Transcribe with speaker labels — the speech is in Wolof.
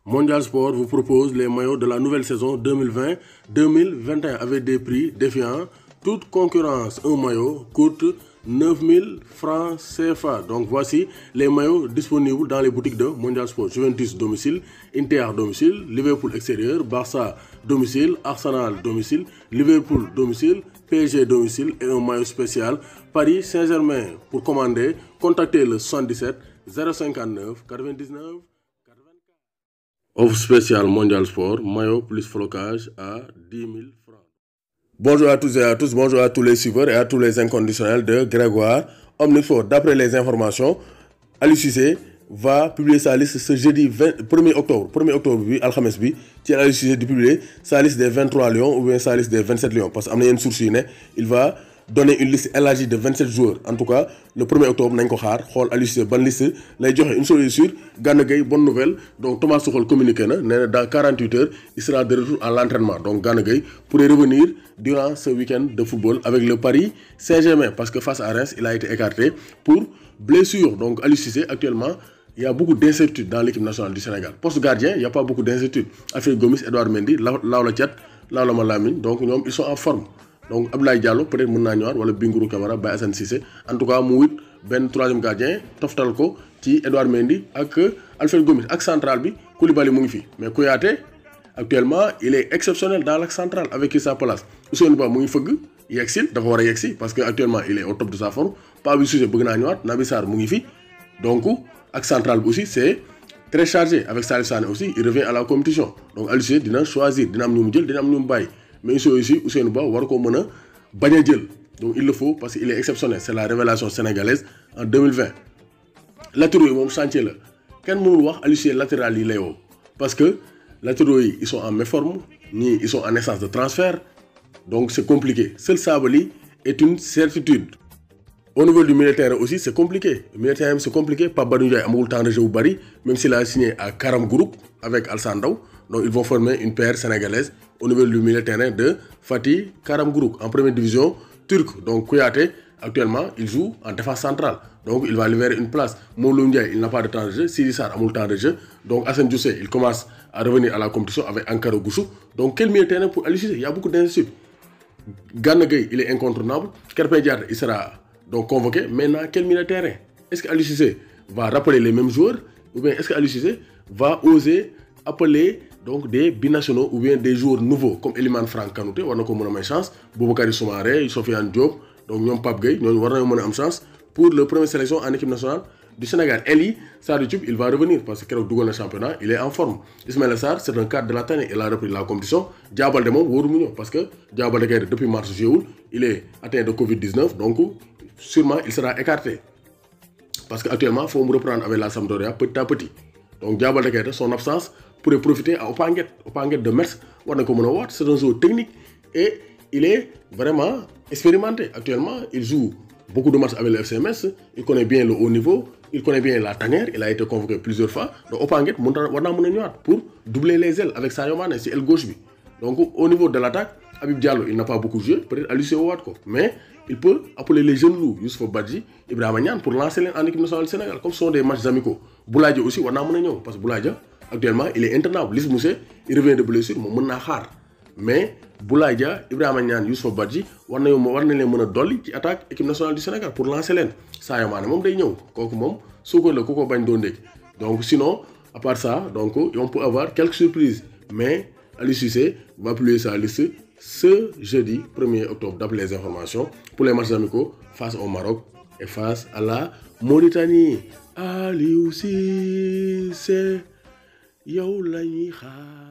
Speaker 1: Mondial Sport vous propose les maillots de la nouvelle saison 2020-2021 avec des prix défiant toute concurrence. Un maillot coûte 9 000 francs CFA. Donc voici les maillots disponibles dans les boutiques de Mondial Sport. Juventus domicile, Inter domicile, Liverpool extérieur, Barça domicile, Arsenal domicile, Liverpool domicile, PSG domicile et un maillot spécial Paris Saint-Germain. Pour commander, contactez le 77 059 99 84. Offre spéciale Mondial Sport, maillot plus flocage à 10 000 francs. Bonjour à tous et à tous, bonjour à tous les suiveurs et à tous les inconditionnels de Grégoire Omnisport. D'après les informations, Aliou Cissé va publier sa liste ce jeudi 1er octobre. 1er octobre, bi, Alkhames bi, ci Aliou Cissé de publier sa liste des 23 lions ou bien sa liste des 27 lions. Parce qu'il y a une source, il va donner une liste élargie de 27 joueurs. En tout cas, le 1er octobre, nous allons Aliou Cissé bonne liste. Là, il y a une chose sûre, Gana Gueye, bonne nouvelle. Donc Thomas Tuchel communiqué, dans 48 heures, il sera de retour à l'entraînement. Donc Gana Gueye pourrait revenir durant ce week-end de football avec le Paris Saint-Germain. Parce que face à Reims, il a été écarté pour blessure. Donc Aliou Cissé, actuellement, il y a beaucoup d'incertitudes dans l'équipe nationale du Sénégal. Poste gardien, il n'y a pas beaucoup d'incertitudes. Alfred Gomis, Edouard Mendy, Laola Thiat, Laola Malamine, donc ils sont en forme. Donc Abdoulaye Diallo, peut-être Mouna Nior, ou Bingourou Kamara, Baye Assane Cissé. En tout cas, Mouid, Ben troisième gardien, Toftalko, Ti Edouard Mendy, avec Alfred Gomis. Axe central, Koulibaly Moungifi. Mais Kouyaté, actuellement, il est exceptionnel dans l'axe central avec sa place. Ousseynou Ba Moungifog, il exil, d'abord il exil, parce qu'actuellement, il est au top de sa forme. Pas Bissoué Bougna Nior, Nabissar Moungifi. Donc, axe central aussi, c'est très chargé. Avec Salif Sané aussi, il revient à la compétition. Donc, Aliou Cissé, il choisir, il va mais aussi, Ousseynou Ba, donc il le faut parce qu'il est exceptionnel. C'est la révélation sénégalaise en 2020. Latéraux, mon chantier là. Quand on voit Aliou Cissé latéral, il est haut. Parce que latéraux, ils sont en méforme, ni ils sont en essence de transfert. Donc c'est compliqué. Seul Sabali est une certitude. Au niveau du militaire aussi, c'est compliqué. Le militaire, c'est compliqué. Pas Badouja a le temps de jouer au Bari, même s'il a signé à Karam Group avec Al Sandaw. Donc ils vont former une paire sénégalaise au niveau du militaire de Fatih Karam Group en première division turque. Donc Kouyaté, actuellement, il joue en défense centrale. Donc il va libérer une place. Mouloum Ndiaye, il n'a pas de temps de jeu. Sidi Sarr a le temps de jeu. Donc Hassan Diossé, il commence à revenir à la compétition avec Ankara Goussou. Donc quel militaire pour Aliou Cissé? Il y a beaucoup d'incertitudes. Gana Gueye, il est incontournable. Krépin Diatta, il sera donc convoqué. Maintenant, quel militaire? Est-ce que Aliou Cissé va rappeler les mêmes joueurs? Ou bien est-ce que Aliou Cissé va oser appeler donc des binationaux ou bien des joueurs nouveaux comme Eliman Franck Kanouté, on a une chance, Boubacar Soumaré, Sofiane Diop, donc nous Pape Gueye, nous avons une chance pour la première sélection en équipe nationale du Sénégal. Eli Sarr, il va revenir parce que le championnat, il est en forme. Ismaël Sarr, c'est un cadre de la tannée, il a repris la compétition. Diabal Demon, parce que Diabal Demon, depuis mars il est atteint de Covid-19, donc sûrement il sera écarté. Parce qu'actuellement, il faut me reprendre avec la Sampdoria petit à petit. Donc Diabal Demon, son absence pourrait profiter à Opanguet de Metz. C'est un joueur technique et il est vraiment expérimenté. Actuellement, il joue beaucoup de matchs avec le FC Metz. Il connaît bien le haut niveau, il connaît bien la tanière. Il a été convoqué plusieurs fois. Donc Opanguet, pour doubler les ailes avec Sadio Mané, c'est l'aile gauche. Donc au niveau de l'attaque, Habib Diallo, il n'a pas beaucoup joué, peut-être Aliou Cissé mais il peut appeler les jeunes loups, Youssouf Badji, Ibrahima Niane, pour lancer en équipe nationale du Sénégal, comme ce sont des matchs amicaux. Boulaye aussi, parce que Boulaye, actuellement, il est intenable. Lys Moussé, il revient de blessure, mais Boulaye, Ibrahima Niane, Youssouf Badji, war nañ dolli ci attaque équipe nationale du Sénégal pour lancer leen. Sadio Mané moom day ñëw kooku moom suukar la ku ko bañ doon dégg. Donc sinon, à part ça, donc on peut avoir quelques surprises. Mais Aliou Cissé va publier sa liste ce jeudi 1er octobre, d'après les informations, pour les matchs amicaux face au Maroc et face à la Mauritanie. Aliou Cissé, yow lañuy xaar.